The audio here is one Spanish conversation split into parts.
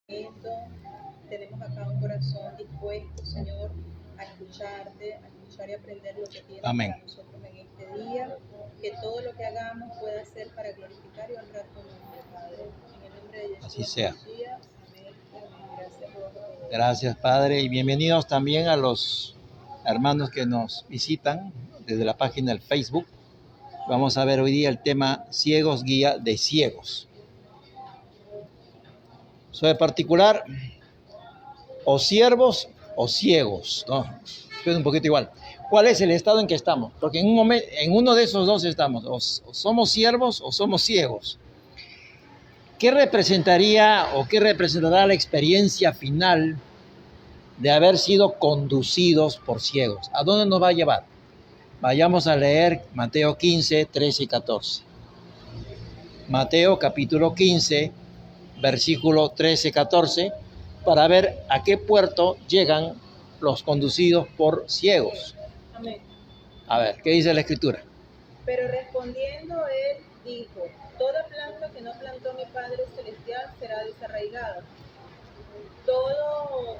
Tenemos acá un corazón dispuesto, Señor, a escucharte, a escuchar y aprender lo que tienes Amén. para nosotros en este día. Que todo lo que hagamos pueda ser para glorificar y honrar tu nombre, Padre. En el nombre de Jesús. Así sea. Amén. Gracias por todo. Gracias, Padre, y bienvenidos también a los hermanos que nos visitan desde la página del Facebook. Vamos a ver hoy día el tema Ciegos, guía de ciegos. Sobre particular, o siervos o ciegos, ¿no? Es un poquito igual. ¿Cuál es el estado en que estamos? Porque en uno de esos dos estamos, o somos siervos o somos ciegos. ¿Qué representaría o qué representará la experiencia final de haber sido conducidos por ciegos? ¿A dónde nos va a llevar? Vayamos a leer Mateo 15, 13 y 14. Mateo capítulo 15, versículo 13 y 14, para ver a qué puerto llegan los conducidos por ciegos. Amén. A ver, ¿qué dice la Escritura? Pero respondiendo él dijo: toda planta que no plantó mi Padre Celestial será desarraigada. Todo,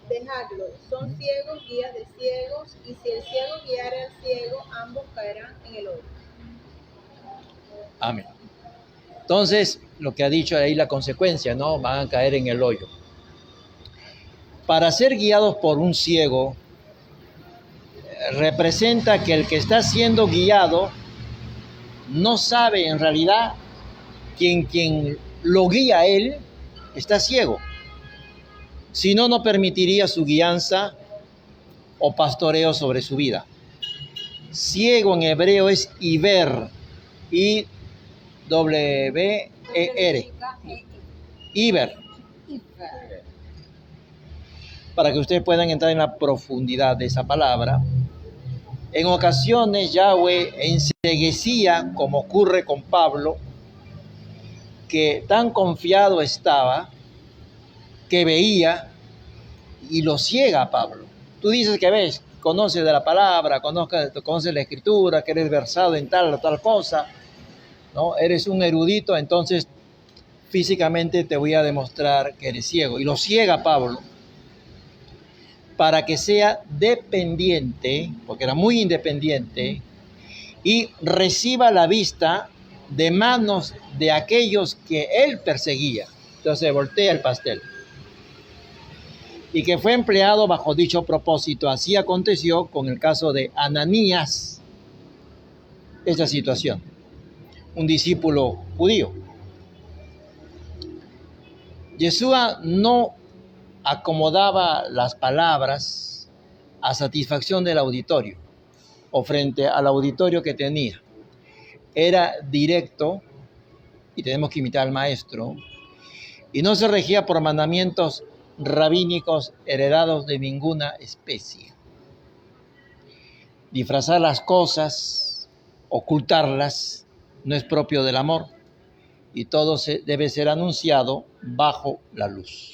dejadlo, son ciegos, guías de ciegos, y si el ciego guiara al ciego, ambos caerán en el hoyo. Amén. Entonces, lo que ha dicho ahí la consecuencia, ¿no? Van a caer en el hoyo. Para ser guiados por un ciego, representa que el que está siendo guiado no sabe en realidad quien lo guía a él está ciego. Si no, no permitiría su guianza o pastoreo sobre su vida. Ciego en hebreo es Iber, I-W-E-R. Iber. Para que ustedes puedan entrar en la profundidad de esa palabra. En ocasiones Yahweh enceguecía, como ocurre con Pablo, que tan confiado estaba que veía y lo ciega a Pablo. Tú dices que ves, conoces de la palabra, conoces la Escritura, que eres versado en tal o tal cosa, ¿no? Eres un erudito, entonces físicamente te voy a demostrar que eres ciego. Y lo ciega a Pablo para que sea dependiente, porque era muy independiente, y reciba la vista de manos de aquellos que él perseguía. Entonces voltea el pastel. Y que fue empleado bajo dicho propósito. Así aconteció con el caso de Ananías, esta situación, un discípulo judío. Yeshua no acomodaba las palabras a satisfacción del auditorio o frente al auditorio que tenía. Era directo, y tenemos que imitar al maestro, y no se regía por mandamientos rabínicos heredados de ninguna especie. Disfrazar las cosas, ocultarlas, no es propio del amor, y todo debe ser anunciado bajo la luz.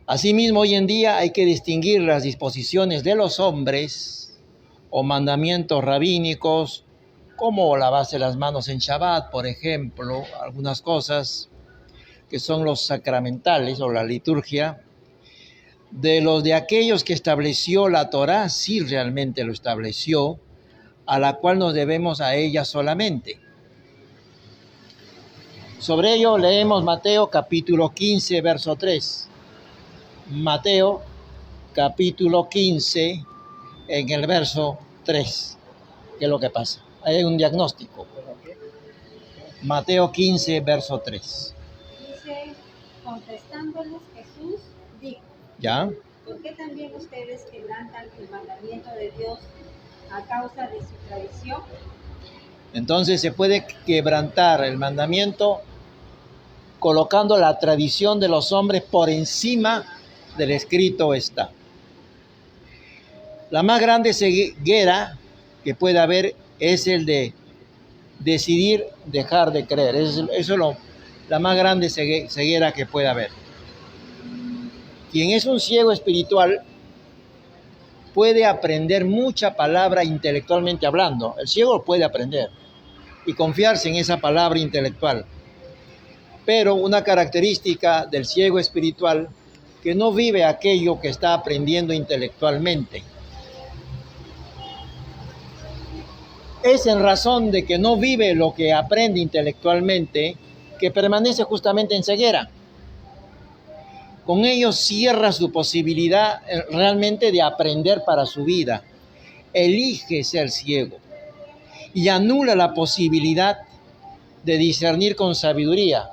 Asimismo, hoy en día hay que distinguir las disposiciones de los hombres o mandamientos rabínicos, como lavarse las manos en Shabbat, por ejemplo, algunas cosas que son los sacramentales o la liturgia, de los de aquellos que estableció la Torá, sí realmente lo estableció, a la cual nos debemos a ella solamente. Sobre ello leemos Mateo capítulo 15, verso 3. Mateo capítulo 15, en el verso 3. ¿Qué es lo que pasa? Hay un diagnóstico. Mateo 15, verso 3. Dice, contestándoles Jesús, dijo: ¿Ya? ¿por qué también ustedes quebrantan el mandamiento de Dios a causa de su tradición? Entonces se puede quebrantar el mandamiento colocando la tradición de los hombres por encima del escrito está. La más grande ceguera que puede haber es el de decidir dejar de creer. Eso es la más grande ceguera que puede haber. Quien es un ciego espiritual puede aprender mucha palabra intelectualmente hablando. El ciego puede aprender y confiarse en esa palabra intelectual. Pero una característica del ciego espiritual que no vive aquello que está aprendiendo intelectualmente. Es en razón de que no vive lo que aprende intelectualmente que permanece justamente en ceguera. Con ello cierra su posibilidad realmente de aprender para su vida. Elige ser ciego y anula la posibilidad de discernir con sabiduría.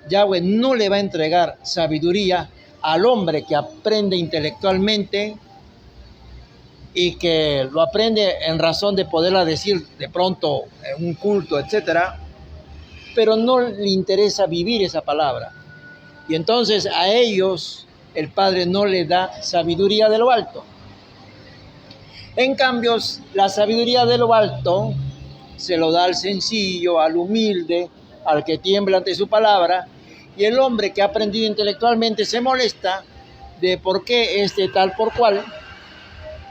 Yahweh no le va a entregar sabiduría al hombre que aprende intelectualmente y que lo aprende en razón de poderla decir de pronto en un culto, etcétera, pero no le interesa vivir esa palabra. Y entonces a ellos el Padre no le da sabiduría de lo alto. En cambio, la sabiduría de lo alto se lo da al sencillo, al humilde, al que tiembla ante su palabra. Y el hombre que ha aprendido intelectualmente se molesta de por qué este tal por cual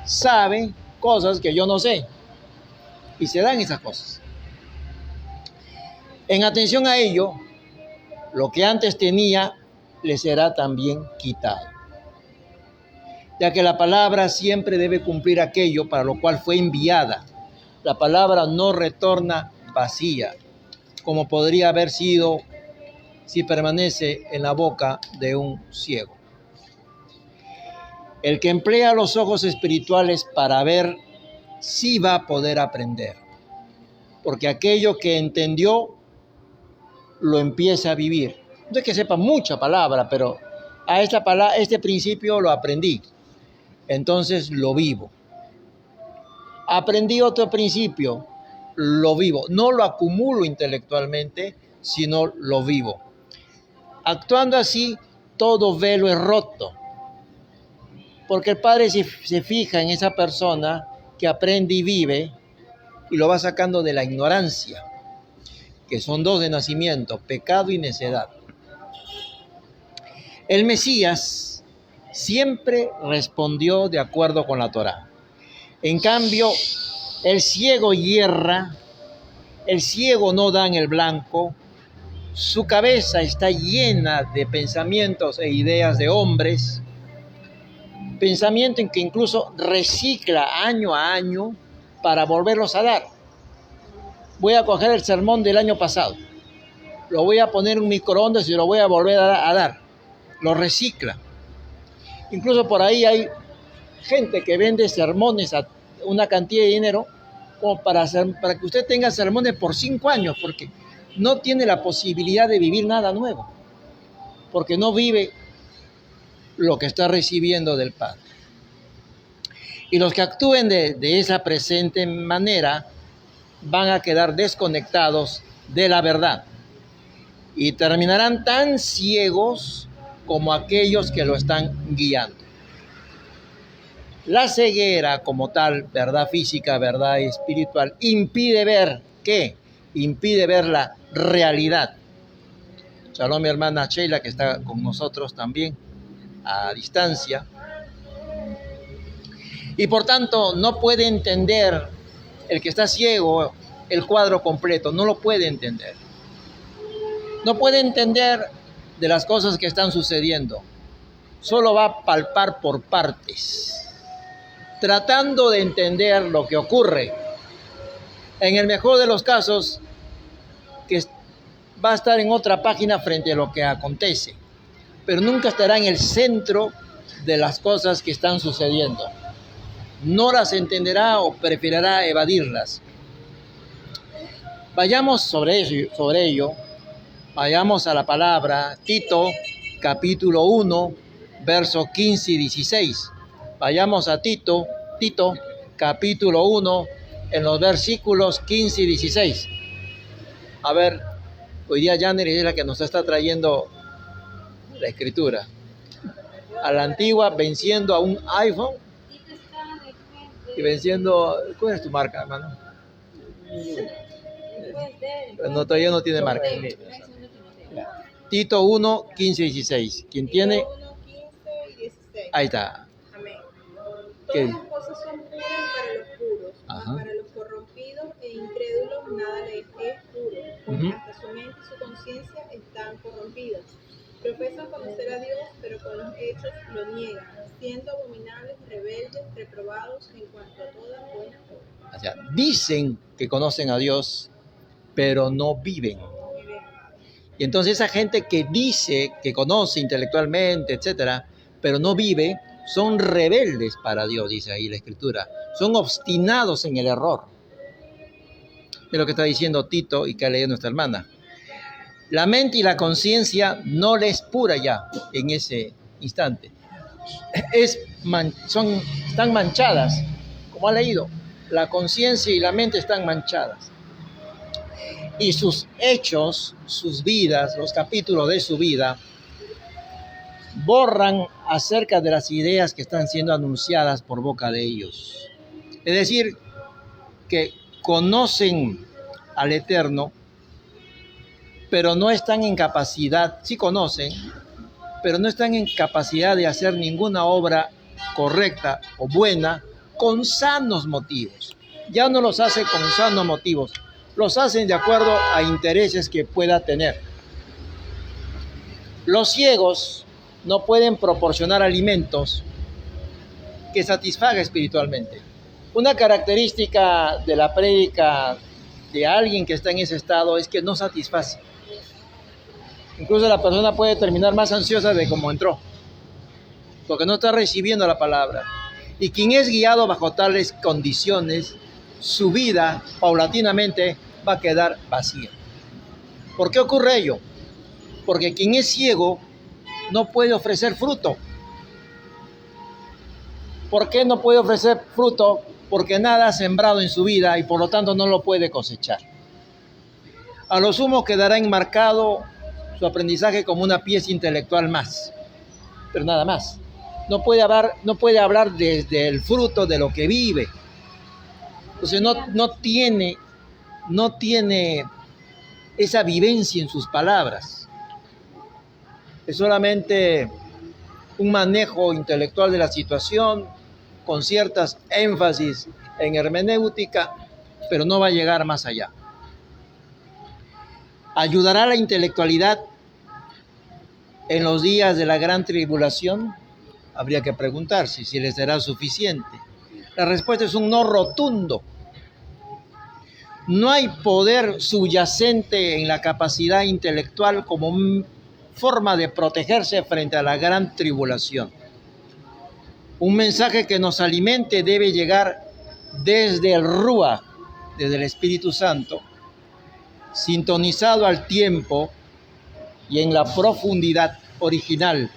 sabe cosas que yo no sé. Y se dan esas cosas. En atención a ello, lo que antes tenía le será también quitado, ya que la palabra siempre debe cumplir aquello para lo cual fue enviada. La palabra no retorna vacía, como podría haber sido si permanece en la boca de un ciego. El que emplea los ojos espirituales para ver, sí va a poder aprender, porque aquello que entendió lo empieza a vivir. No es que sepa mucha palabra, pero a este principio lo aprendí, entonces lo vivo. Aprendí otro principio, lo vivo. No lo acumulo intelectualmente, sino lo vivo. Actuando así, todo velo es roto, porque el Padre se fija en esa persona que aprende y vive y lo va sacando de la ignorancia, que son dos de nacimiento, pecado y necedad. El Mesías siempre respondió de acuerdo con la Torá. En cambio, el ciego yerra, el ciego no da en el blanco, su cabeza está llena de pensamientos e ideas de hombres, pensamiento en que incluso recicla año a año para volverlos a dar. Voy a coger el sermón del año pasado, lo voy a poner en un microondas y lo voy a volver a dar. Lo recicla. Incluso por ahí hay gente que vende sermones a una cantidad de dinero como para que usted tenga sermones por 5 años, porque no tiene la posibilidad de vivir nada nuevo, porque no vive lo que está recibiendo del Padre. Y los que actúen de esa presente manera van a quedar desconectados de la verdad y terminarán tan ciegos como aquellos que lo están guiando. La ceguera como tal, verdad física, verdad espiritual, impide ver, ¿qué? Impide ver la realidad. Shalom, mi hermana Sheila, que está con nosotros también a distancia. Y por tanto, no puede entender el que está ciego el cuadro completo, no lo puede entender. No puede entender de las cosas que están sucediendo. Solo va a palpar por partes, tratando de entender lo que ocurre. En el mejor de los casos, que va a estar en otra página frente a lo que acontece, pero nunca estará en el centro de las cosas que están sucediendo. No las entenderá o preferirá evadirlas. Vayamos sobre ello. Vayamos a la palabra Tito, capítulo 1, versos 15 y 16. Vayamos a Tito, capítulo 1, en los versículos 15 y 16. A ver, hoy día Janer es la que nos está trayendo la escritura. A la antigua, venciendo a un iPhone y venciendo... ¿Cuál es tu marca, hermano? No, todavía no tiene marca. Tito 1, 15 y 16. ¿Quién tiene? 1, 15 y 16. Ahí está. Amén. ¿Qué? Todas las cosas son puras para los puros, mas para los corrompidos e incrédulos nada les es puro, porque hasta su mente y su conciencia está están corrompidas. Profesan conocer a Dios, pero con los hechos lo niegan, siendo abominables, rebeldes, reprobados en cuanto a toda buena obra. O sea, dicen que conocen a Dios, pero no viven. Y entonces esa gente que dice que conoce intelectualmente, etcétera, pero no vive, son rebeldes para Dios, dice ahí la Escritura. Son obstinados en el error. Es lo que está diciendo Tito y que ha leído nuestra hermana. La mente y la conciencia no les pura ya en ese instante. Están manchadas, como ha leído. La conciencia y la mente están manchadas. Y sus hechos, sus vidas, los capítulos de su vida, borran acerca de las ideas que están siendo anunciadas por boca de ellos. Es decir, que conocen al Eterno, pero no están en capacidad, sí conocen, pero no están en capacidad de hacer ninguna obra correcta o buena con sanos motivos. Ya no los hace con sanos motivos, los hacen de acuerdo a intereses que pueda tener. Los ciegos no pueden proporcionar alimentos que satisfaga espiritualmente. Una característica de la prédica de alguien que está en ese estado es que no satisface. Incluso la persona puede terminar más ansiosa de cómo entró, porque no está recibiendo la palabra. Y quien es guiado bajo tales condiciones, su vida paulatinamente va a quedar vacía. ¿Por qué ocurre ello? Porque quien es ciego no puede ofrecer fruto. ¿Por qué no puede ofrecer fruto? Porque nada ha sembrado en su vida y por lo tanto no lo puede cosechar. A lo sumo quedará enmarcado su aprendizaje como una pieza intelectual más, pero nada más. No puede hablar desde el fruto de lo que vive. Entonces no tiene esa vivencia en sus palabras. Es solamente un manejo intelectual de la situación con ciertas énfasis en hermenéutica, pero no va a llegar más allá. ¿Ayudará la intelectualidad en los días de la gran tribulación? Habría que preguntarse si les será suficiente. La respuesta es un no rotundo. No hay poder subyacente en la capacidad intelectual como forma de protegerse frente a la gran tribulación. Un mensaje que nos alimente debe llegar desde el Ruach, desde el Espíritu Santo, sintonizado al tiempo y en la profundidad original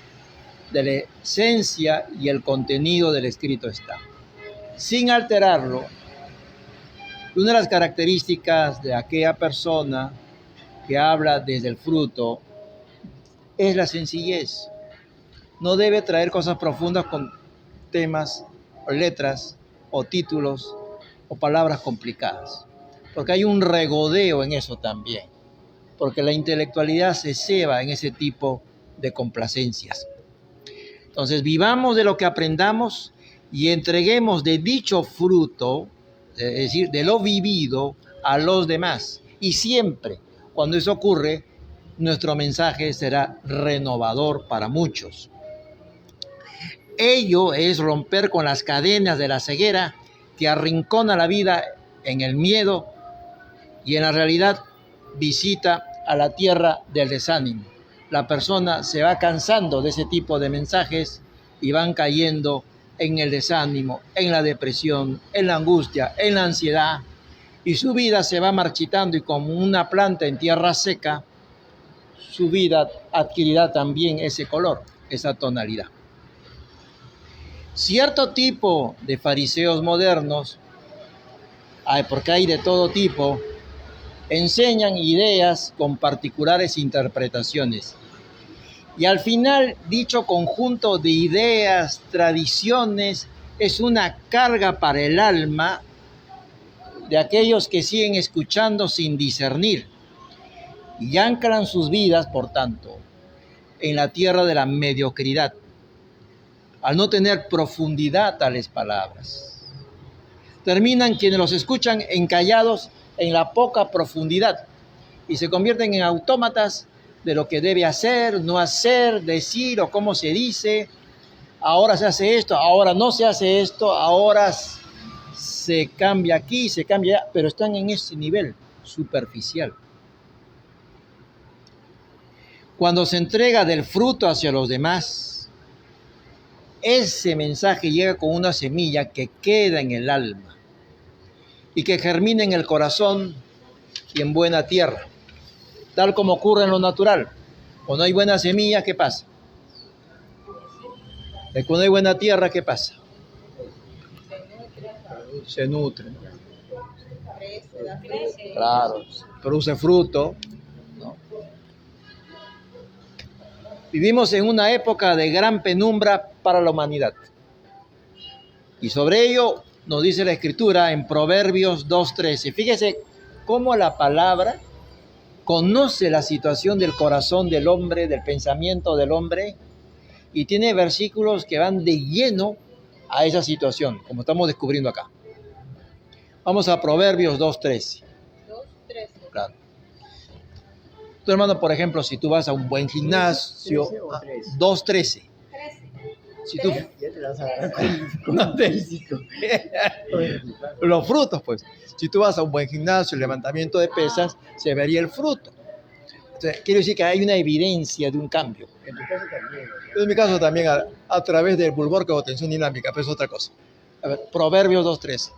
de la esencia y el contenido del escrito está, sin alterarlo. Una de las características de aquella persona que habla desde el fruto es la sencillez. No debe traer cosas profundas con temas o letras o títulos o palabras complicadas, porque hay un regodeo en eso también, porque la intelectualidad se ceba en ese tipo de complacencias. Entonces vivamos de lo que aprendamos y entreguemos de dicho fruto, es decir, de lo vivido, a los demás. Y siempre, cuando eso ocurre, nuestro mensaje será renovador para muchos. Ello es romper con las cadenas de la ceguera que arrincona la vida en el miedo y en la realidad visita a la tierra del desánimo. La persona se va cansando de ese tipo de mensajes y van cayendo en el desánimo, en la depresión, en la angustia, en la ansiedad, y su vida se va marchitando y como una planta en tierra seca, su vida adquirirá también ese color, esa tonalidad. Cierto tipo de fariseos modernos, porque hay de todo tipo, enseñan ideas con particulares interpretaciones. Y al final, dicho conjunto de ideas, tradiciones, es una carga para el alma de aquellos que siguen escuchando sin discernir y anclan sus vidas, por tanto, en la tierra de la mediocridad, al no tener profundidad tales palabras. Terminan quienes los escuchan encallados en la poca profundidad y se convierten en autómatas de lo que debe hacer, no hacer, decir o cómo se dice. Ahora se hace esto, ahora no se hace esto, ahora se cambia aquí, se cambia allá, pero están en ese nivel superficial. Cuando se entrega del fruto hacia los demás, ese mensaje llega con una semilla que queda en el alma y que germina en el corazón y en buena tierra, tal como ocurre en lo natural. Cuando hay buena semilla, ¿qué pasa? Cuando hay buena tierra, ¿qué pasa? Se nutre. Crece, da fruto. Claro, produce fruto, ¿no? Vivimos en una época de gran penumbra para la humanidad. Y sobre ello nos dice la Escritura en Proverbios 2:13. Fíjese cómo la palabra conoce la situación del corazón del hombre, del pensamiento del hombre, y tiene versículos que van de lleno a esa situación, como estamos descubriendo acá. Vamos a Proverbios 2:13. 2:13. Claro. Tu hermano, por ejemplo, si tú vas a un buen gimnasio, 2:13. 13. Si tú, Ya te vas a dar con atésico. los frutos, pues. Si tú vas a un buen gimnasio, el levantamiento de pesas, se vería el fruto. Entonces, quiero decir que hay una evidencia de un cambio. En tu caso también. En mi caso también a través del bulbor que tensión dinámica, pero es otra cosa. A ver, Proverbios 2:13.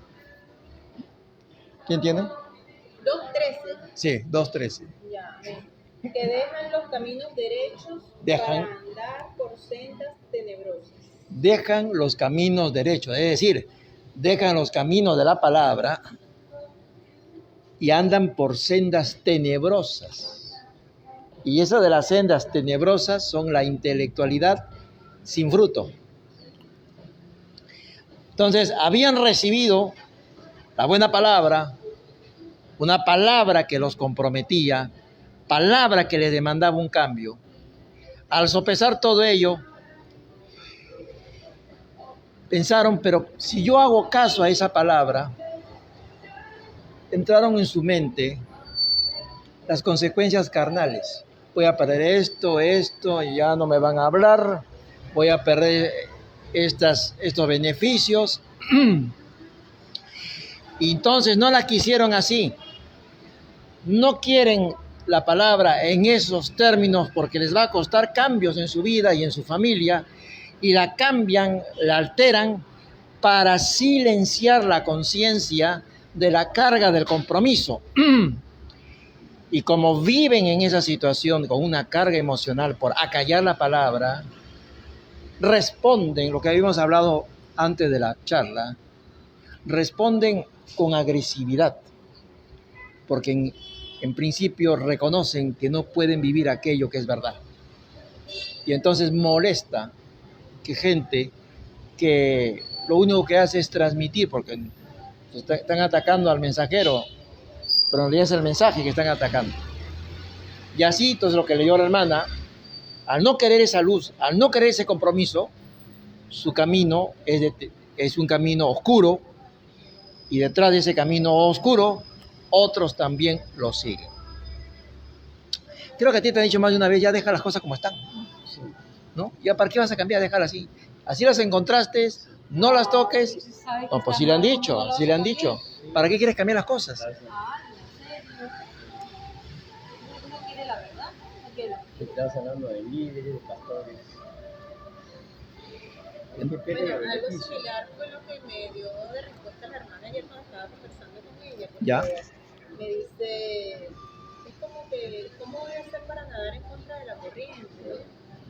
¿Quién tiene? 2:13. Sí, 2:13. Ya, ven. Que dejan los caminos derechos Dejan. para andar por sendas tenebrosas. Dejan los caminos derechos, es decir, dejan los caminos de la palabra y andan por sendas tenebrosas. Y esas de las sendas tenebrosas son la intelectualidad sin fruto. Entonces, habían recibido la buena palabra, una palabra que los comprometía, palabra que les demandaba un cambio. Al sopesar todo ello, pensaron, pero si yo hago caso a esa palabra, entraron en su mente las consecuencias carnales. Voy a perder esto, ya no me van a hablar, voy a perder estos beneficios. Y entonces no la quisieron así. No quieren la palabra en esos términos porque les va a costar cambios en su vida y en su familia, y la cambian, la alteran para silenciar la conciencia de la carga del compromiso. Y como viven en esa situación con una carga emocional por acallar la palabra, responden, lo que habíamos hablado antes de la charla, responden con agresividad, porque en principio reconocen que no pueden vivir aquello que es verdad. Y entonces molesta que gente que lo único que hace es transmitir, porque están atacando al mensajero, pero en realidad es el mensaje que están atacando. Y así, entonces, lo que leyó la hermana, al no querer esa luz, al no querer ese compromiso, su camino es un camino oscuro, y detrás de ese camino oscuro, otros también lo siguen. Creo que a ti te han dicho más de una vez, ya deja las cosas como están, ¿no? Ya para qué vas a cambiar, déjalas así. Así las encontraste, no las toques. No, pues sí le han dicho, sí le han dicho. ¿Para qué quieres cambiar las cosas? No quiere la verdad, no quiere. Estás hablando de líderes, de pastores. Bueno, algo similar fue lo que me dio de respuesta la hermana ayer cuando estaba conversando con ella. Porque Ya. me dice, es como que, ¿cómo voy a hacer para nadar en contra de la corriente?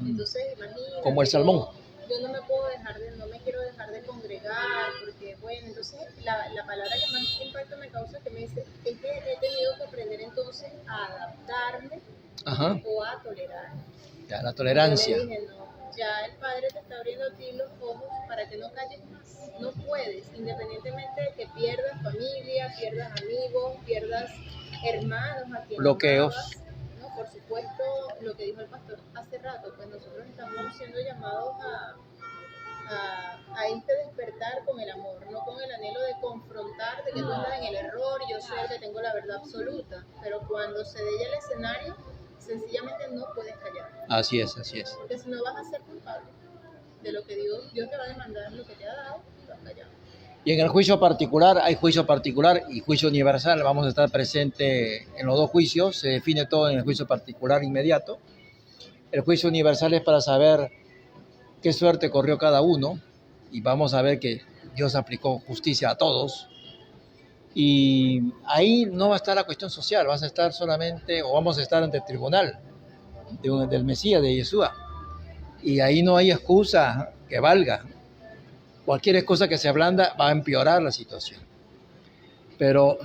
Entonces, imagínate. Como el salmón. Yo no me quiero dejar de congregar, porque bueno, entonces la palabra que más impacto me causa que me dice, es que he tenido que aprender entonces a adaptarme. Ajá. O a tolerar. Ya, la tolerancia. Yo le dije, no, ya el Padre te está abriendo a ti los ojos para que no calles más. No puedes, independientemente de que pierdas familia, pierdas amigos, pierdas hermanos a quienes Bloqueos. amabas. No, por supuesto, lo que dijo el pastor hace rato, pues nosotros estamos siendo llamados a este despertar con el amor, no con el anhelo de confrontar, de que tú estás en el error y yo soy el que tengo la verdad absoluta. Pero cuando se dé ya el escenario, sencillamente no puedes callar. Así es, así es. Porque si no vas a ser culpable de lo que Dios te va a demandar, lo que te ha dado, lo has callado. Y en el juicio particular, hay juicio particular y juicio universal. Vamos a estar presente en los dos juicios. Se define todo en el juicio particular inmediato. El juicio universal es para saber qué suerte corrió cada uno. Y vamos a ver que Dios aplicó justicia a todos. Y ahí no va a estar la cuestión social. Vas a estar solamente, o vamos a estar ante el tribunal del Mesías, de Yeshua. Y ahí no hay excusa que valga. Cualquier excusa que se ablanda va a empeorar la situación. Pero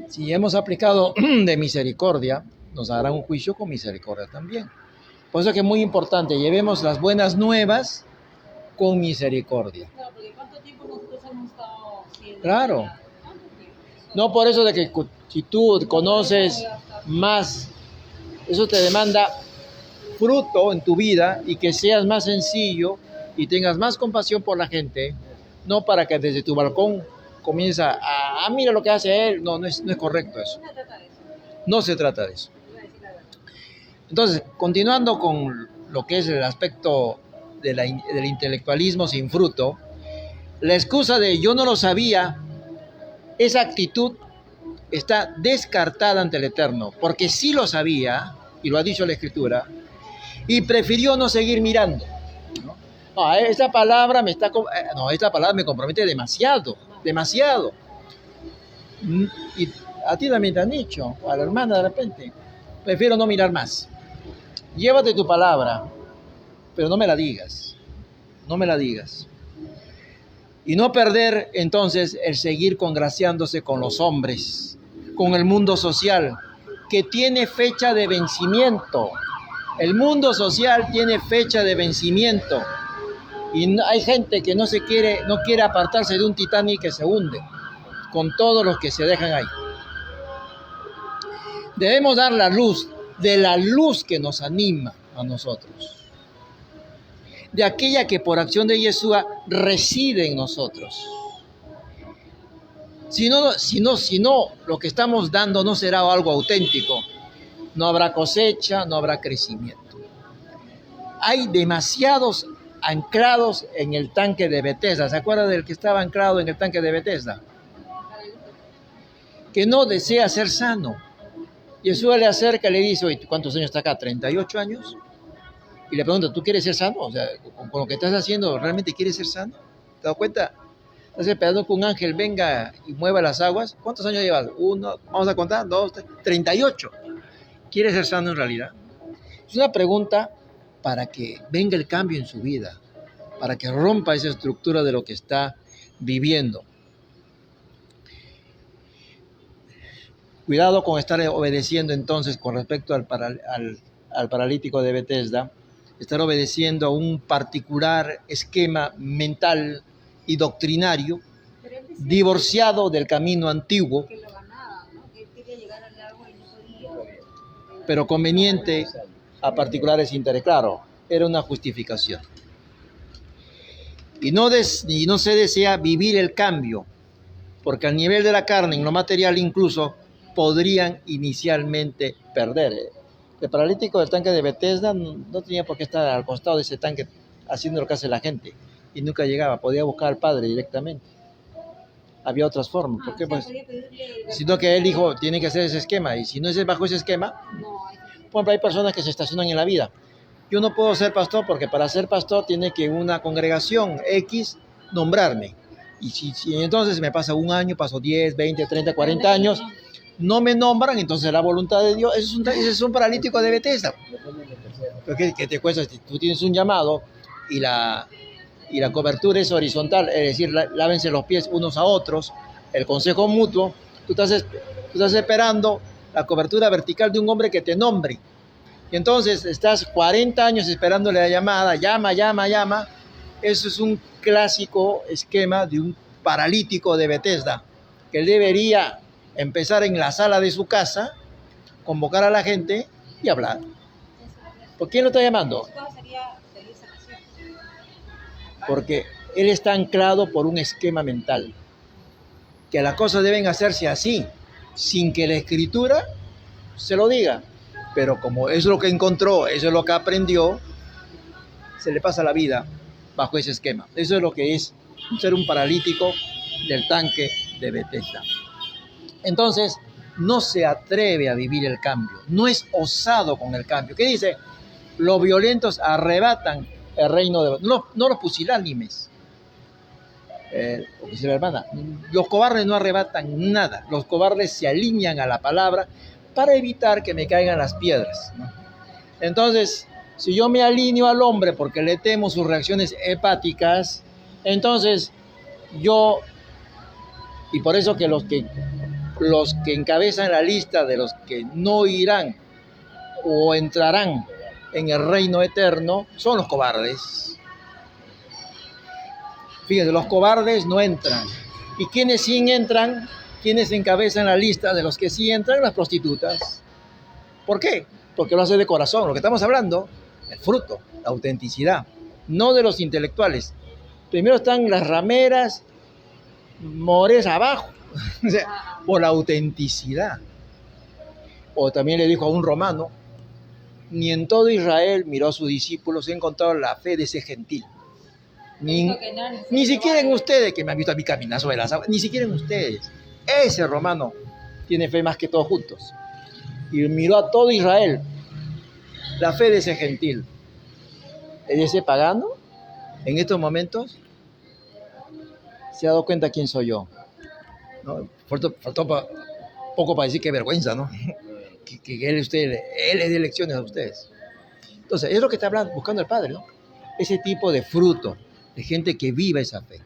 si hemos aplicado de misericordia, nos hará un juicio con misericordia también. Por eso que es muy importante, llevemos las buenas nuevas con misericordia. Claro, porque ¿cuánto tiempo nosotros hemos estado siendo? Claro. ¿Cuánto tiempo? No por eso de que si tú conoces más, eso te demanda fruto en tu vida y que seas más sencillo y tengas más compasión por la gente, no para que desde tu balcón comiences mira lo que hace él. No es correcto eso. No se trata de eso. No se trata de eso. Iba a decir la verdad. Entonces, continuando con lo que es el aspecto del intelectualismo sin fruto, la excusa de yo no lo sabía, esa actitud está descartada ante el Eterno, porque sí lo sabía, y lo ha dicho la Escritura, y prefirió no seguir mirando. No, esta palabra me compromete demasiado. Y a ti también te han dicho, o a la hermana de repente, prefiero no mirar más. Llévate tu palabra, pero no me la digas. Y no perder entonces el seguir congraciándose con los hombres, con el mundo social, que tiene fecha de vencimiento. El mundo social tiene fecha de vencimiento. Y hay gente que no quiere apartarse de un Titanic que se hunde, con todos los que se dejan ahí. Debemos dar la luz, de la luz que nos anima a nosotros, de aquella que por acción de Yeshua reside en nosotros. Si no, lo que estamos dando no será algo auténtico. No habrá cosecha, no habrá crecimiento. Hay demasiados anclados en el tanque de Betesda. ¿Se acuerda del que estaba anclado en el tanque de Betesda? Que no desea ser sano. Yeshua le acerca y le dice, oye, ¿cuántos años está acá? ¿38 años? Y le pregunta, ¿tú quieres ser sano? O sea, con lo que estás haciendo, ¿realmente quieres ser sano? ¿Te das cuenta? Estás esperando que un ángel venga y mueva las aguas. ¿Cuántos años llevas? 1, vamos a contar, 2, 3, 38. ¿Quieres ser sano en realidad? Es una pregunta para que venga el cambio en su vida, para que rompa esa estructura de lo que está viviendo. Cuidado con estar obedeciendo entonces con respecto al paralítico de Betesda, estar obedeciendo a un particular esquema mental y doctrinario, divorciado del camino antiguo, Que lo ganaba, ¿no? Que él quería llegar al agua y no podía. pero conveniente a particulares intereses. Claro, era una justificación. Y no se desea vivir el cambio, porque al nivel de la carne, en lo material incluso, podrían inicialmente perder. El paralítico del tanque de Betesda no tenía por qué estar al costado de ese tanque haciendo lo que hace la gente, y nunca llegaba, podía buscar al Padre directamente. Había otras formas. ¿Por qué? Pues, sino que él dijo, tiene que hacer ese esquema, y si no es bajo ese esquema, por ejemplo, hay personas que se estacionan en la vida. Yo no puedo ser pastor porque para ser pastor tiene que una congregación X nombrarme. Y si entonces me pasa un año, paso 10, 20, 30, 40 años, no me nombran, entonces la voluntad de Dios, ese es un paralítico de Betesda. ¿Qué te cuesta? Si tú tienes un llamado y la cobertura es horizontal, es decir, lávense los pies unos a otros, el consejo mutuo, tú estás esperando la cobertura vertical de un hombre que te nombre. Y entonces estás 40 años esperándole la llamada, llama. Eso es un clásico esquema de un paralítico de Betesda, que él debería empezar en la sala de su casa, convocar a la gente y hablar. ¿Por quién lo está llamando? Porque él está anclado por un esquema mental, que las cosas deben hacerse así, sin que la Escritura se lo diga. pero como eso es lo que encontró, eso es lo que aprendió, se le pasa la vida bajo ese esquema. Eso es lo que es ser un paralítico del tanque de Bethesda. Entonces, no se atreve a vivir el cambio, no es osado con el cambio. ¿Qué dice? Los violentos arrebatan el reino de Dios, no los pusilánimes. Porque dice la hermana, los cobardes no arrebatan nada, los cobardes se alinean a la palabra para evitar que me caigan las piedras, ¿no? Entonces, si yo me alineo al hombre porque le temo sus reacciones hepáticas, entonces yo, y por eso que los que encabezan la lista de los que no irán o entrarán en el reino eterno son los cobardes. Fíjense, los cobardes no entran. ¿Y quienes sí entran? ¿Quiénes encabezan la lista de los que sí entran? Las prostitutas. ¿Por qué? Porque lo hace de corazón. Lo que estamos hablando, el fruto, la autenticidad, no de los intelectuales. Primero están las rameras, mores abajo, o sea, por la autenticidad. O también le dijo a un romano, ni en todo Israel miró a sus discípulos, he encontrado la fe de ese gentil. Ni siquiera en ustedes, que me han visto a mí caminar sobre las aguas, ni siquiera en ustedes. Ese romano tiene fe más que todos juntos. Y miró a todo Israel, la fe de ese gentil. ¿Es ese pagano? En estos momentos se ha dado cuenta quién soy yo, ¿no? Faltó poco para decir qué vergüenza, ¿no? que él es de elecciones a ustedes. Entonces, es lo que está hablando, buscando el Padre, ¿no? Ese tipo de fruto, de gente que viva esa fe.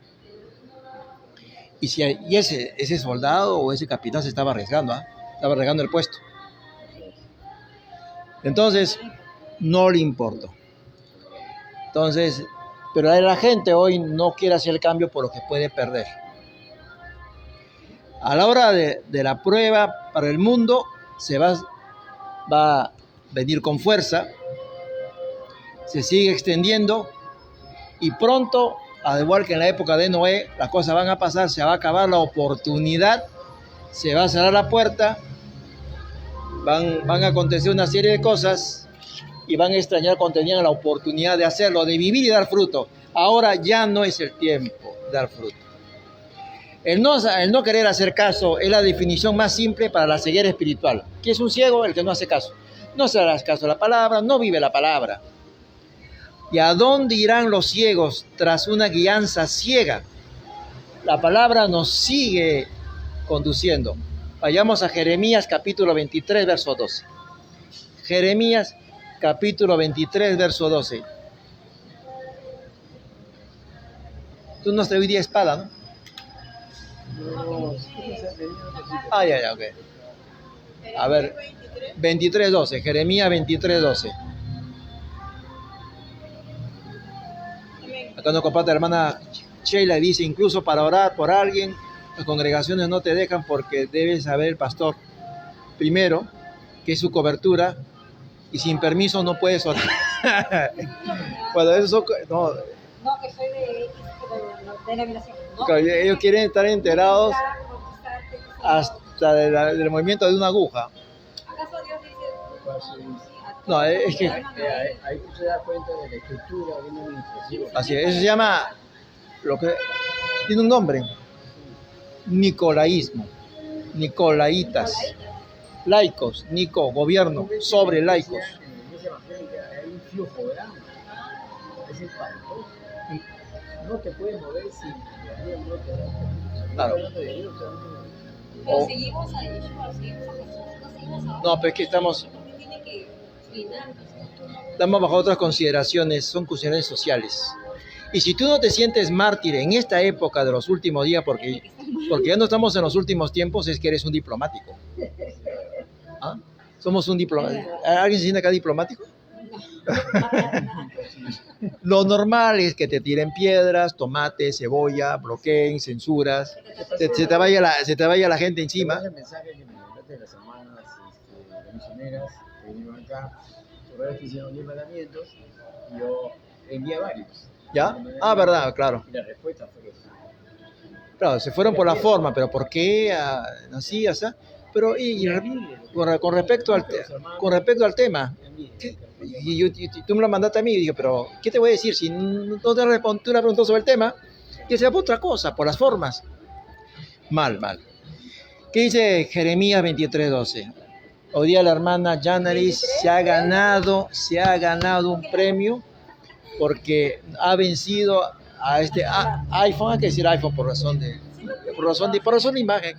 Y ese soldado o ese capitán se estaba arriesgando, estaba arriesgando el puesto. Entonces, no le importó. Entonces, pero la gente hoy no quiere hacer el cambio por lo que puede perder. A la hora de la prueba para el mundo, se va a venir con fuerza, se sigue extendiendo y pronto, al igual que en la época de Noé, las cosas van a pasar, se va a acabar la oportunidad, se va a cerrar la puerta, van a acontecer una serie de cosas y van a extrañar cuando tenían la oportunidad de hacerlo, de vivir y dar fruto. Ahora ya no es el tiempo de dar fruto. El no querer hacer caso es la definición más simple para la ceguera espiritual. ¿Qué es un ciego? El que no hace caso. No se hará caso a la palabra, no vive la palabra. ¿Y a dónde irán los ciegos tras una guianza ciega? La palabra nos sigue conduciendo. Vayamos a Jeremías capítulo 23, verso 12. Jeremías capítulo 23, verso 12. Tú no te hoy día espada, ¿no? No, Ya, ok. A ver, 23, 12. Jeremías 23, 12. Acá nos comparte la hermana Sheila y dice, incluso para orar por alguien, las congregaciones no te dejan porque debes saber el pastor primero, que es su cobertura, y sin permiso no puedes orar. Bueno, eso no. No, que soy de denominación. ¿No? Claro, ellos quieren estar enterados hasta del movimiento de una aguja. ¿Acaso Dios dice? No, es que ahí se da cuenta de la estructura de una administración. así es, eso se llama, tiene un nombre, nicolaísmo, nicolaitas, laicos, gobierno, sobre laicos. En la iglesia evangélica hay un flujograma. Es espantoso. No te puedes mover si la Dios no te da. Claro. Pero seguimos a Yeshua, seguimos a Jesús, no seguimos a... No, pero es que estamos Tiene que cuidar. bajo otras consideraciones, son consideraciones sociales. Y si tú no te sientes mártir en esta época de los últimos días, porque ya no estamos en los últimos tiempos, es que eres un diplomático. ¿Ah? Somos un diplomático. ¿Alguien se siente acá diplomático? Lo normal es que te tiren piedras, tomate, cebolla, bloqueen, censuras, se te vaya la gente encima. El mensaje que me mandaste de las hermanas misioneras que vinieron acá, sobre los que hicieron 10 mandamientos, y yo envié varios. ¿Ya? Verdad, claro. Y la respuesta fue esa. Claro, se fueron por la forma, pero ¿por qué? Así, así. Pero, y La Biblia, con respecto con respecto al tema, tú me lo mandaste a mí y dije, pero ¿qué te voy a decir? Si no te tú me preguntó sobre el tema, que sea por otra cosa, por las formas. Mal. ¿Qué dice Jeremías 23:12? Hoy día la hermana Janaris se ha ganado un premio porque ha vencido a este iPhone, hay que decir iPhone por razón de imagen.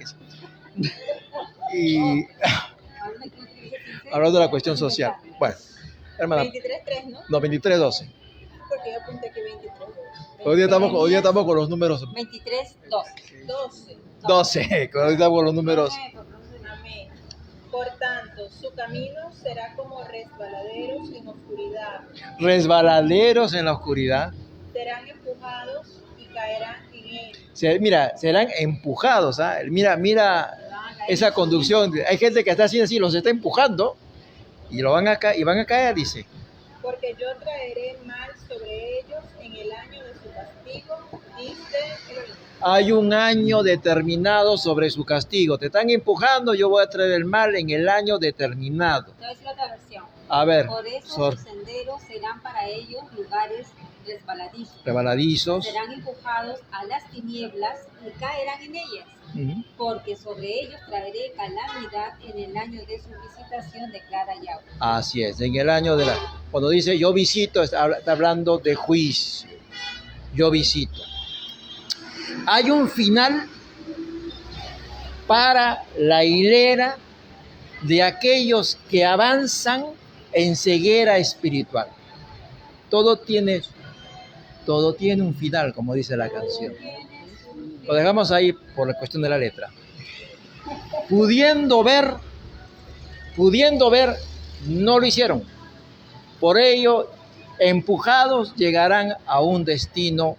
Y hablando de la cuestión social. Bueno, hermana. 23.3, ¿no? No, 23:12. Porque yo apunté que 23. Hoy día estamos con los números 23, 12. 12. Hoy estamos con los números. Amén. Por tanto, su camino será como resbaladeros en oscuridad. Resbaladeros en la oscuridad. Serán empujados y caerán en él. Serán empujados. ¿Ah? Mira esa conducción. Hay gente que está haciendo así, los está empujando y van a caer, dice. Porque yo traeré mal sobre ellos en el año de su castigo, dice el... Hay un año determinado sobre su castigo. Te están empujando, yo voy a traer el mal en el año determinado. Esta es la otra versión. A ver. Por eso los senderos serán para ellos lugares resbaladizos. Serán empujados a las tinieblas y caerán en ellas. Uh-huh. Porque sobre ellos traeré calamidad en el año de su visitación, declara Yahweh. Así es, en el año de cuando dice yo visito, está hablando de juicio. Yo visito. Hay un final para la hilera de aquellos que avanzan en ceguera espiritual. Todo tiene un final, como dice la canción. Lo dejamos ahí por la cuestión de la letra. Pudiendo ver, no lo hicieron. Por ello, empujados llegarán a un destino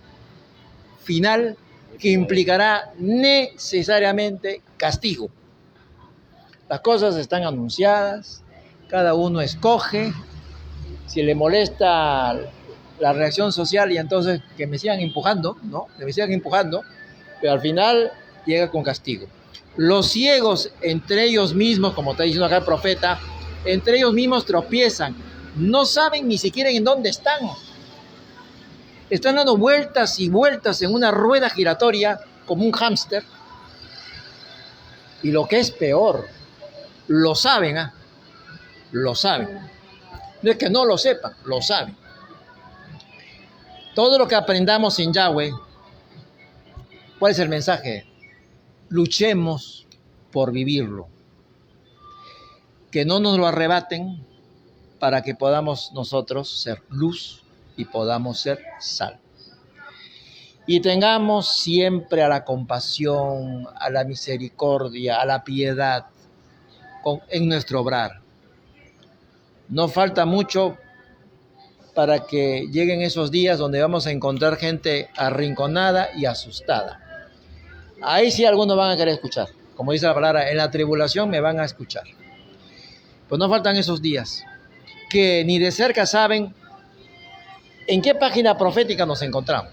final que implicará necesariamente castigo. Las cosas están anunciadas, cada uno escoge, si le molesta la reacción social y entonces que me sigan empujando, ¿no? Que me sigan empujando, pero al final llega con castigo. Los ciegos entre ellos mismos, como está diciendo acá el profeta, entre ellos mismos tropiezan, no saben ni siquiera en dónde están. Están dando vueltas y vueltas en una rueda giratoria como un hámster. Y lo que es peor, lo saben, lo saben. No es que no lo sepan, lo saben. Todo lo que aprendamos en Yahweh, ¿cuál es el mensaje? Luchemos por vivirlo. Que no nos lo arrebaten para que podamos nosotros ser luz y podamos ser sal. Y tengamos siempre a la compasión, a la misericordia, a la piedad en nuestro obrar. No falta mucho para que lleguen esos días donde vamos a encontrar gente arrinconada y asustada. Ahí sí algunos van a querer escuchar. Como dice la palabra, en la tribulación me van a escuchar. Pues no faltan esos días que ni de cerca saben en qué página profética nos encontramos.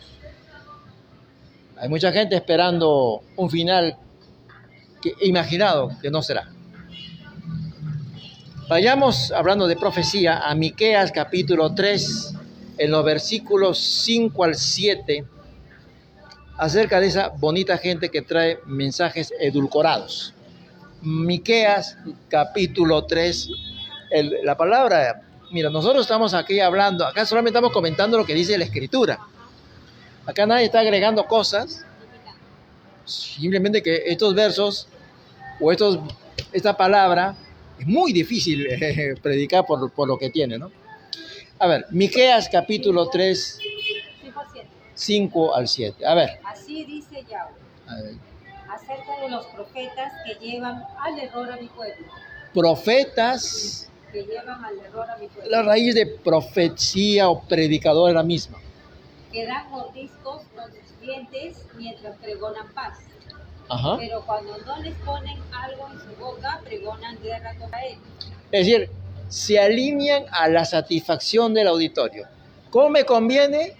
Hay mucha gente esperando un final imaginado que no será. Vayamos, hablando de profecía, a Miqueas capítulo 3, en los versículos 5 al 7, acerca de esa bonita gente que trae mensajes edulcorados. Miqueas capítulo 3, la palabra, mira, nosotros estamos aquí hablando, acá solamente estamos comentando lo que dice la Escritura. Acá nadie está agregando cosas, simplemente que estos versos o esta palabra es muy difícil predicar por lo que tiene, ¿no? A ver, Miqueas capítulo 3, 5 al 7. A ver. Así dice Yahweh acerca de los profetas que llevan al error a mi pueblo. Profetas que llevan al error a mi pueblo. La raíz de profecía o predicador es la misma. Que dan mordiscos con sus dientes mientras pregonan paz. Ajá. Pero cuando no les ponen algo en su boca, pregonan guerra contra él. Es decir, se alinean a la satisfacción del auditorio. ¿Cómo me conviene?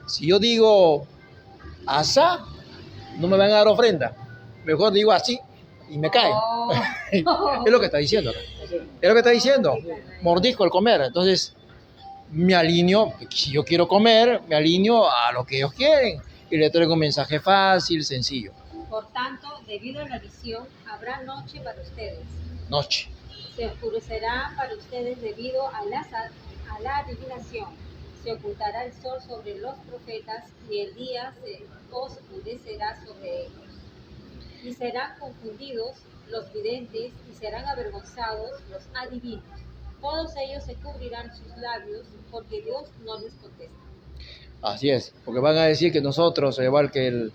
Si yo digo asá, no me van a dar ofrenda. Mejor digo así, y me cae. Es lo que está diciendo. Es lo que está diciendo. Mordisco al comer. Entonces, me alineo, si yo quiero comer, me alineo a lo que ellos quieren. Y le traigo un mensaje fácil, sencillo. Por tanto, debido a la visión, habrá noche para ustedes. Noche. Se oscurecerá para ustedes debido a la adivinación. Se ocultará el sol sobre los profetas y el día se oscurecerá sobre ellos. Y serán confundidos los videntes y serán avergonzados los adivinos. Todos ellos se cubrirán sus labios porque Dios no les contesta. Así es, porque van a decir que nosotros, igual que el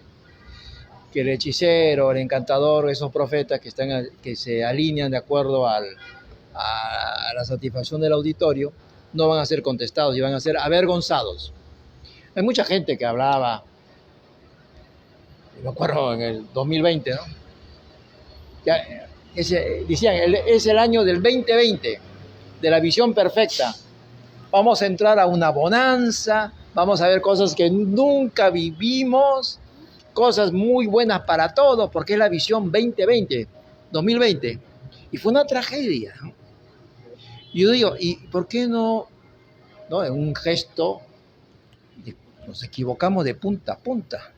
hechicero, el encantador, esos profetas que se alinean de acuerdo a la satisfacción del auditorio, no van a ser contestados y van a ser avergonzados. Hay mucha gente que hablaba, me acuerdo en el 2020, ¿no? Decían, es el año del 2020, de la visión perfecta. Vamos a entrar a una bonanza, vamos a ver cosas que nunca vivimos, cosas muy buenas para todos, porque es la visión 2020. Y fue una tragedia. Y yo digo, ¿y por qué no en un gesto nos equivocamos de punta a punta?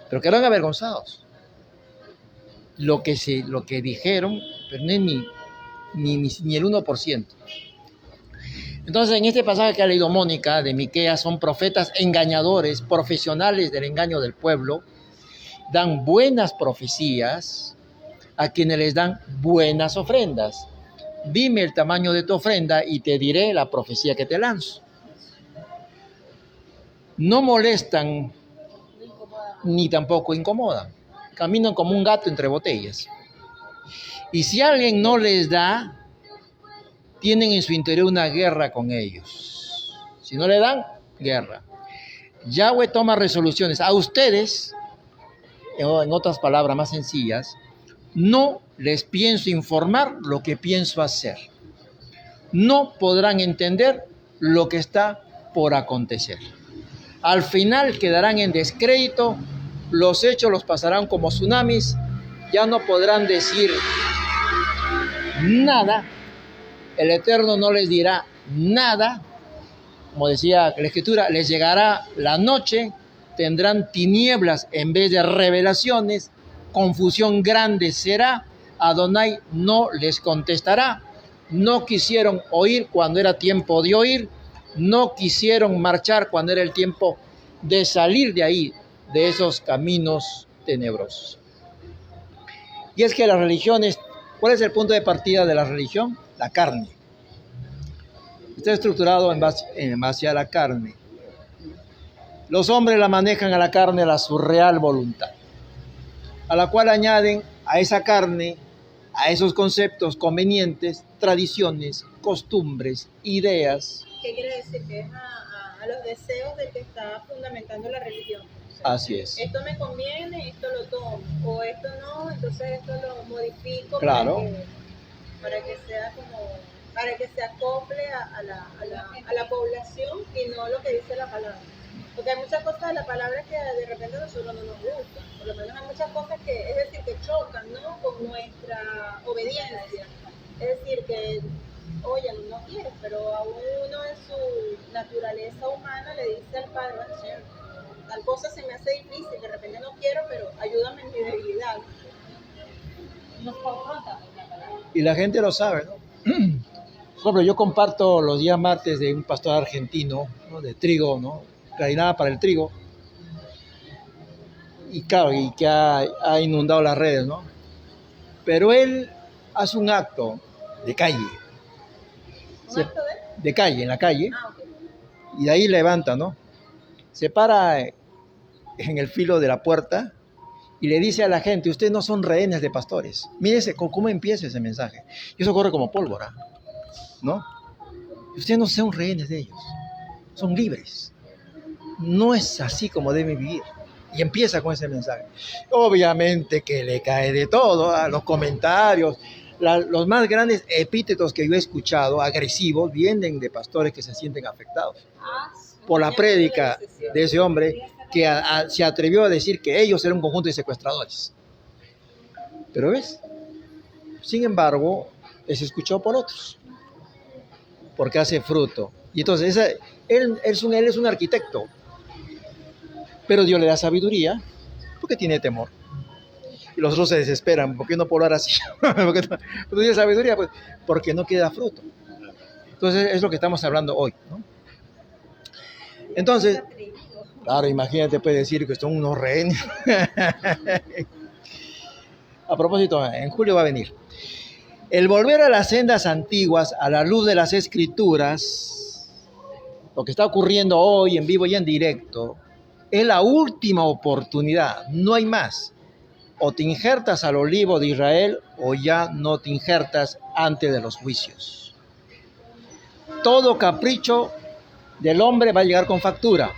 Pero quedaron avergonzados. Lo que dijeron, pero no es ni el 1%. Entonces, en este pasaje que ha leído Mónica de Miqueas, son profetas engañadores, profesionales del engaño del pueblo, dan buenas profecías a quienes les dan buenas ofrendas. Dime el tamaño de tu ofrenda y te diré la profecía que te lanzo. No molestan ni tampoco incomodan. Caminan como un gato entre botellas. Y si alguien no les da, tienen en su interior una guerra con ellos. Si no le dan, guerra. Yahweh toma resoluciones. A ustedes, en otras palabras más sencillas, no les pienso informar lo que pienso hacer. No podrán entender lo que está por acontecer. Al final quedarán en descrédito, los hechos los pasarán como tsunamis, ya no podrán decir nada, el Eterno no les dirá nada, como decía la Escritura, les llegará la noche, tendrán tinieblas en vez de revelaciones, confusión grande será, Adonai no les contestará, no quisieron oír cuando era tiempo de oír, no quisieron marchar cuando era el tiempo de salir de ahí, de esos caminos tenebrosos. Y es que las religiones, ¿cuál es el punto de partida de la religión? La carne. Está estructurado en base a la carne. Los hombres la manejan a la carne a su real voluntad, a la cual añaden a esa carne, a esos conceptos convenientes, tradiciones, costumbres, ideas. ¿Qué quiere decir? Que es a los deseos del que está fundamentando la religión. O sea, así es. Esto me conviene, esto lo tomo, o esto no, entonces esto lo modifico, claro, para que se acople a la población y no lo que dice la palabra. Porque hay muchas cosas de la palabra que de repente a nosotros no nos gustan. Por lo menos hay muchas cosas que, es decir, que chocan, ¿no?, con nuestra obediencia. Es decir, que, oye, no quieres, pero a uno en su naturaleza humana le dice al Padre, bueno, Señor, tal cosa se me hace difícil, de repente no quiero, pero ayúdame en mi debilidad. Nos confronta con la palabra. Y la gente lo sabe, ¿no? Por ejemplo, yo comparto los días martes de un pastor argentino, ¿no?, de trigo, ¿no?, clarinada para el trigo, y claro, y que ha inundado las redes, ¿no? Pero él hace un acto de calle. ¿Un acto de calle, en la calle, okay. Y de ahí levanta, ¿no? Se para en el filo de la puerta y le dice a la gente, ustedes no son rehenes de pastores. Mírese cómo empieza ese mensaje. Y eso corre como pólvora, ¿no? Ustedes no son rehenes de ellos, son libres. No es así como deben vivir. Y empieza con ese mensaje. Obviamente que le cae de todo, a los comentarios. Los más grandes epítetos que yo he escuchado, agresivos, vienen de pastores que se sienten afectados por la prédica de ese hombre que se atrevió a decir que ellos eran un conjunto de secuestradores. Pero ves, sin embargo, es escuchado por otros, porque hace fruto. Y entonces él es un arquitecto, pero Dios le da sabiduría porque tiene temor. Y los otros se desesperan, ¿por qué no puedo hablar así? Porque no tiene sabiduría, pues porque no queda fruto. Entonces es lo que estamos hablando hoy, ¿no? Entonces, claro, imagínate, puede decir que son unos rehenes. A propósito, en julio va a venir. El volver a las sendas antiguas, a la luz de las Escrituras, lo que está ocurriendo hoy en vivo y en directo, es la última oportunidad, no hay más. O te injertas al olivo de Israel o ya no te injertas antes de los juicios. Todo capricho del hombre va a llegar con factura.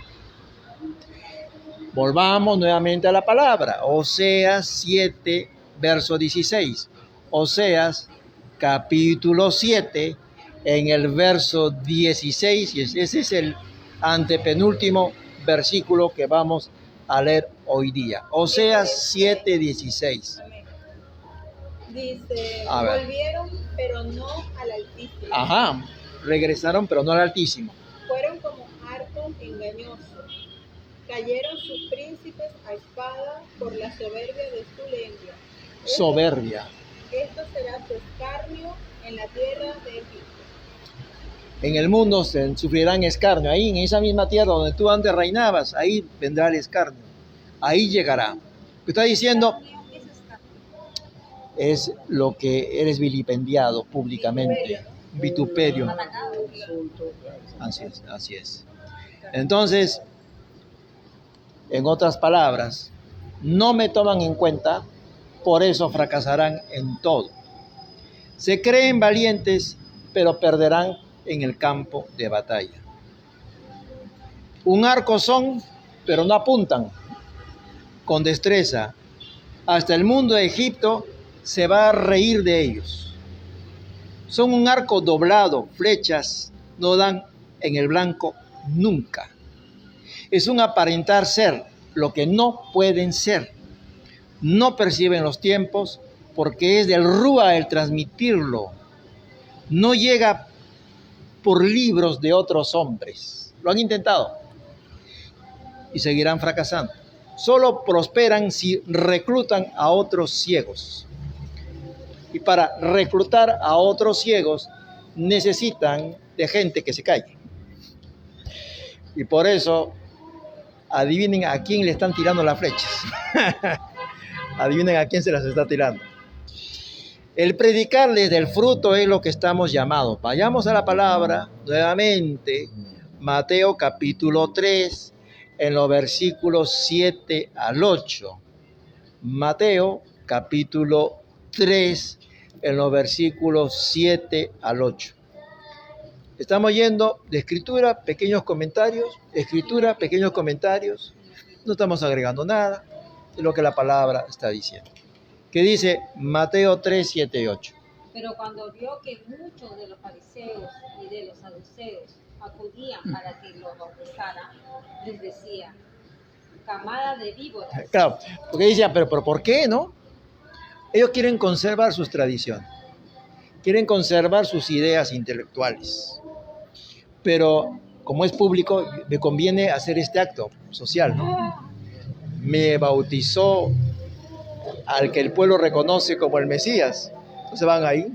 Volvamos nuevamente a la palabra. Oseas 7, verso 16. Oseas capítulo 7, en el verso 16. Y ese es el antepenúltimo versículo que vamos a leer hoy día. Oseas 7, 16. Dice, volvieron, pero no al Altísimo. Ajá, regresaron, pero no al Altísimo. Fueron como arco engañoso. Cayeron sus príncipes a espada por la soberbia de su lengua. Soberbia. Esto será su escarnio en la tierra de Egipto. En el mundo se sufrirán escarnio. Ahí, en esa misma tierra donde tú antes reinabas, ahí vendrá el escarnio. Ahí llegará. Lo que está diciendo es lo que eres vilipendiado públicamente. Vituperio. Así es. Entonces, en otras palabras, no me toman en cuenta, por eso fracasarán en todo. Se creen valientes, pero perderán en el campo de batalla. Un arco son, pero no apuntan con destreza. Hasta el mundo de Egipto se va a reír de ellos. Son un arco doblado, flechas no dan en el blanco nunca. Es un aparentar ser lo que no pueden ser. No perciben los tiempos porque es del Rúa el transmitirlo. No llega por libros de otros hombres. Lo han intentado y seguirán fracasando. Solo prosperan si reclutan a otros ciegos. Y para reclutar a otros ciegos necesitan de gente que se calle. Y por eso, adivinen a quién le están tirando las flechas. Adivinen a quién se las está tirando. El predicarles del fruto es lo que estamos llamados. Vayamos a la palabra nuevamente. Mateo capítulo 3, en los versículos 7 al 8. Mateo capítulo 3, en los versículos 7 al 8. Estamos yendo de escritura, pequeños comentarios, escritura, pequeños comentarios. No estamos agregando nada de lo que la palabra está diciendo. Que dice Mateo 3, 7 y 8. Pero cuando vio que muchos de los fariseos y de los saduceos acudían para que los bautizaran, les decía, camada de víboras. Claro, porque decía, pero ¿por qué, no? Ellos quieren conservar sus tradiciones, quieren conservar sus ideas intelectuales. Pero como es público, me conviene hacer este acto social, ¿no? Me bautizó al que el pueblo reconoce como el Mesías. Entonces van ahí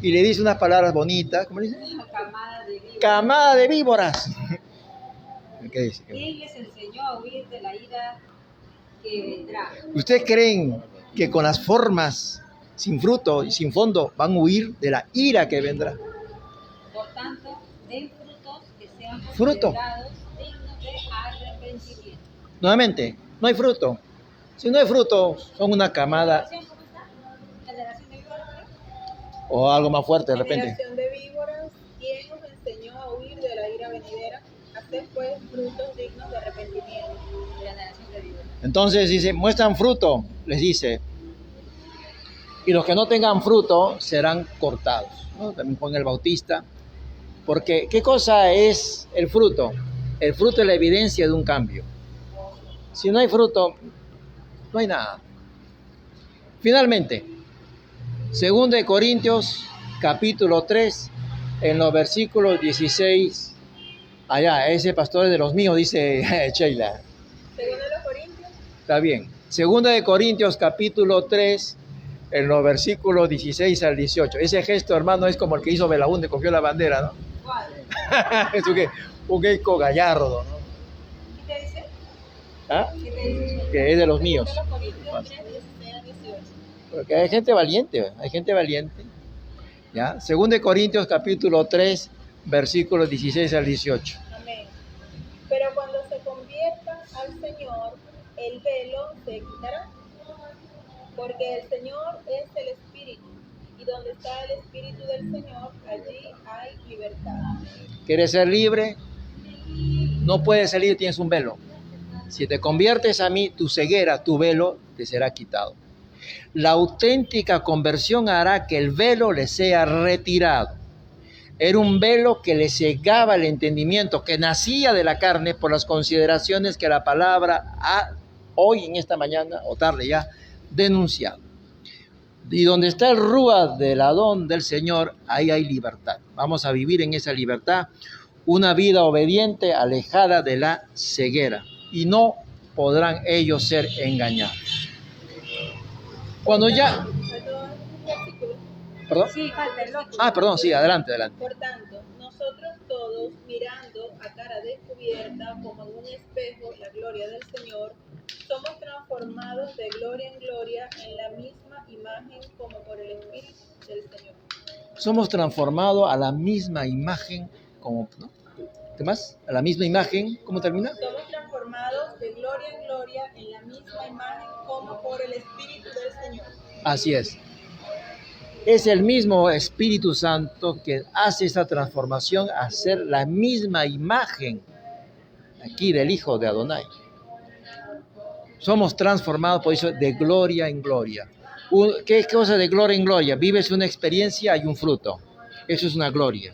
y le dice unas palabras bonitas. ¿Cómo le dice? Camada de víboras. ¿Qué dice? ¿Quién les enseñó a huir de la ira que vendrá? ¿Ustedes creen que con las formas sin fruto y sin fondo van a huir de la ira que vendrá? Por tanto, den frutos que sean fruto dignos de arrepentimiento. Nuevamente, no hay fruto. Si no hay fruto, son una camada. ¿Generación de víboras? O algo más fuerte de repente. Generación de víboras, ¿quién os enseñó a huir de la ira venidera? Hacer pues frutos dignos de arrepentimiento. Generación de víboras. Entonces dice, muestran fruto, les dice. Y los que no tengan fruto serán cortados, ¿no? También Juan el Bautista. Porque, ¿qué cosa es el fruto? El fruto es la evidencia de un cambio. Si no hay fruto, no hay nada. Finalmente, 2 de Corintios, capítulo 3, en los versículos 16. Allá, ese pastor es de los míos, dice Sheila. Segundo de los Corintios. Está bien. 2 de Corintios, capítulo 3, en los versículos 16 al 18. Ese gesto, hermano, es como el que hizo Belaúnde, cogió la bandera, ¿no? ¿Cuál? Es un geico gallardo, ¿no? ¿Qué te dice? ¿Ah? ¿Qué te dice? Que es de los míos. Segundo de los Corintios 3, 16 al 18. Porque hay gente valiente, hay gente valiente. ¿Ya? 2 de Corintios, capítulo 3, versículos 16 al 18. Amén. Pero cuando se conviertan al Señor, el velo se quitará. Porque el Señor es el Espíritu, y donde está el Espíritu del Señor, allí hay libertad. ¿Quieres ser libre? No puedes salir, tienes un velo. Si te conviertes a mí, tu ceguera, tu velo, te será quitado. La auténtica conversión hará que el velo le sea retirado. Era un velo que le cegaba el entendimiento, que nacía de la carne por las consideraciones que la palabra ha, hoy en esta mañana, o tarde ya, denunciado. Y donde está el rúa del Adón del Señor, ahí hay libertad. Vamos a vivir en esa libertad, una vida obediente, alejada de la ceguera. Y no podrán ellos ser engañados. Cuando ya... ¿Perdón? Sí, falta el otro. Perdón, sí, adelante. Por tanto, nosotros todos, mirando a cara descubierta como en un espejo la gloria del Señor, somos transformados de gloria en gloria en la misma imagen como por el Espíritu del Señor. Somos transformados a la misma imagen como... ¿no? ¿Qué más? A la misma imagen, ¿cómo termina? Somos transformados de gloria en gloria en la misma imagen como por el Espíritu del Señor. Así es. Es el mismo Espíritu Santo que hace esta transformación a ser la misma imagen aquí del Hijo de Adonai. Somos transformados, por eso, de gloria en gloria. ¿Qué es cosa de gloria en gloria? Vives una experiencia, hay un fruto. Eso es una gloria.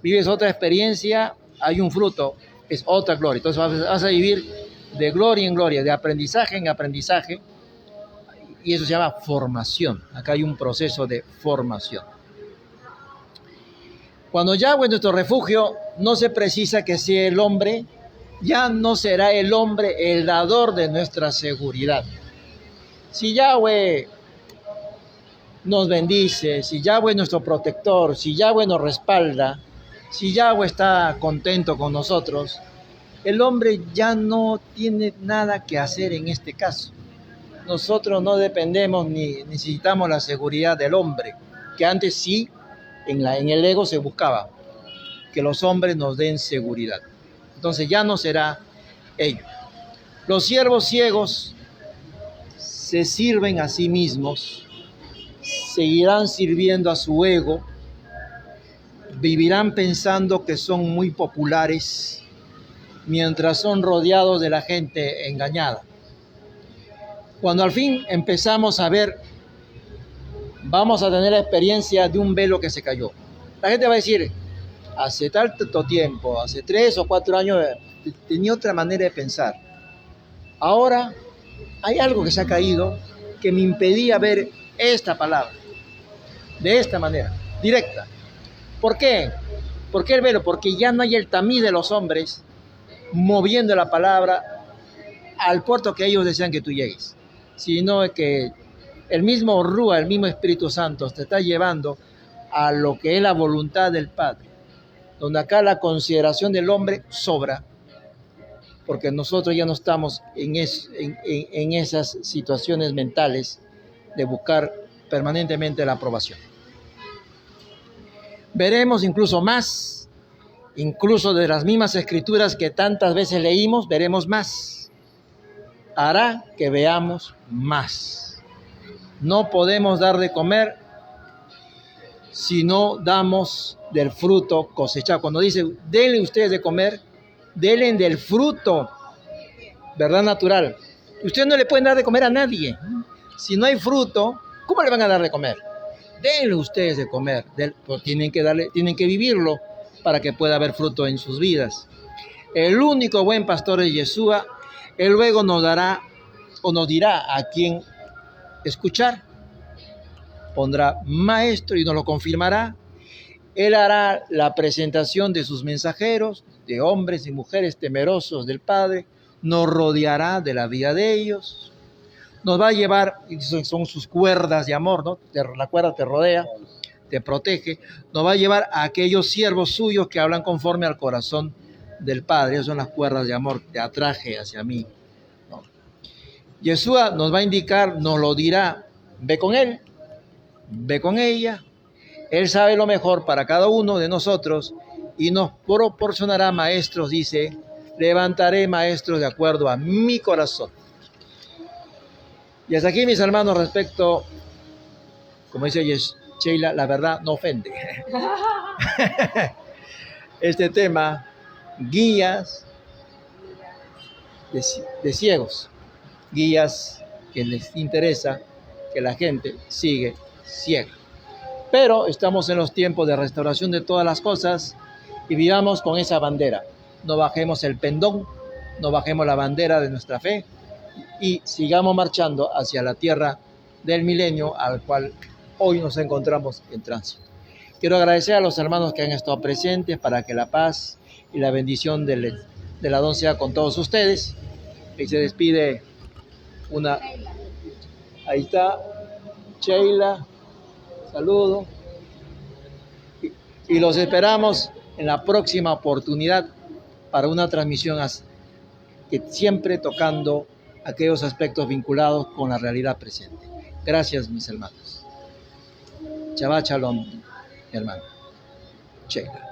Vives otra experiencia, hay un fruto, es otra gloria. Entonces vas a vivir de gloria en gloria, de aprendizaje en aprendizaje. Y eso se llama formación. Acá hay un proceso de formación. Cuando Yahweh es nuestro refugio, no se precisa que sea el hombre, ya no será el hombre el dador de nuestra seguridad. Si Yahweh nos bendice, si Yahweh es nuestro protector, si Yahweh nos respalda, si Yahweh está contento con nosotros, el hombre ya no tiene nada que hacer en este caso. Nosotros no dependemos ni necesitamos la seguridad del hombre, que antes sí, en el ego se buscaba que los hombres nos den seguridad. Entonces ya no será ello. Los siervos ciegos se sirven a sí mismos, seguirán sirviendo a su ego, vivirán pensando que son muy populares, mientras son rodeados de la gente engañada. Cuando al fin empezamos a ver, vamos a tener la experiencia de un velo que se cayó. La gente va a decir, hace tanto tiempo, hace 3 o 4 años, tenía otra manera de pensar. Ahora hay algo que se ha caído que me impedía ver esta palabra de esta manera, directa. ¿Por qué? ¿Por qué el velo? Porque ya no hay el tamí de los hombres moviendo la palabra al puerto que ellos desean que tú llegues, sino que el mismo Rúa, el mismo Espíritu Santo te está llevando a lo que es la voluntad del Padre, donde acá la consideración del hombre sobra, porque nosotros ya no estamos en esas situaciones mentales de buscar permanentemente la aprobación. Veremos incluso más, incluso de las mismas escrituras que tantas veces leímos, veremos más. Hará que veamos más. No podemos dar de comer si no damos del fruto cosechado. Cuando dice, denle ustedes de comer, denle del fruto, ¿verdad? Natural. Ustedes no le pueden dar de comer a nadie. Si no hay fruto, ¿cómo le van a dar de comer? Denle ustedes de comer. Pues tienen que vivirlo para que pueda haber fruto en sus vidas. El único buen pastor es Yeshua. Él luego nos dará o nos dirá a quién escuchar. pondrá maestro y nos lo confirmará. Él hará la presentación de sus mensajeros, de hombres y mujeres temerosos del Padre, nos rodeará de la vida de ellos, nos va a llevar, son sus cuerdas de amor, ¿no? La cuerda te rodea, te protege, nos va a llevar a aquellos siervos suyos que hablan conforme al corazón del Padre. Esas son las cuerdas de amor, te atraje hacia mí, ¿no? Yeshua nos va a indicar, nos lo dirá, ve con él, ve con ella. Él sabe lo mejor para cada uno de nosotros y nos proporcionará maestros, dice, levantaré maestros de acuerdo a mi corazón. Y hasta aquí, mis hermanos, respecto, como dice Sheila, la verdad no ofende. Este tema, guías de ciegos, guías que les interesa que la gente sigue ciega. Pero estamos en los tiempos de restauración de todas las cosas y vivamos con esa bandera. No bajemos el pendón, no bajemos la bandera de nuestra fe y sigamos marchando hacia la tierra del milenio al cual hoy nos encontramos en tránsito. Quiero agradecer a los hermanos que han estado presentes para que la paz y la bendición del Adón sea con todos ustedes. Y se despide ahí está, Sheila. Saludo y los esperamos en la próxima oportunidad para una transmisión que siempre tocando aquellos aspectos vinculados con la realidad presente. Gracias, mis hermanos. Shabbat Shalom, mi hermano. Sheila.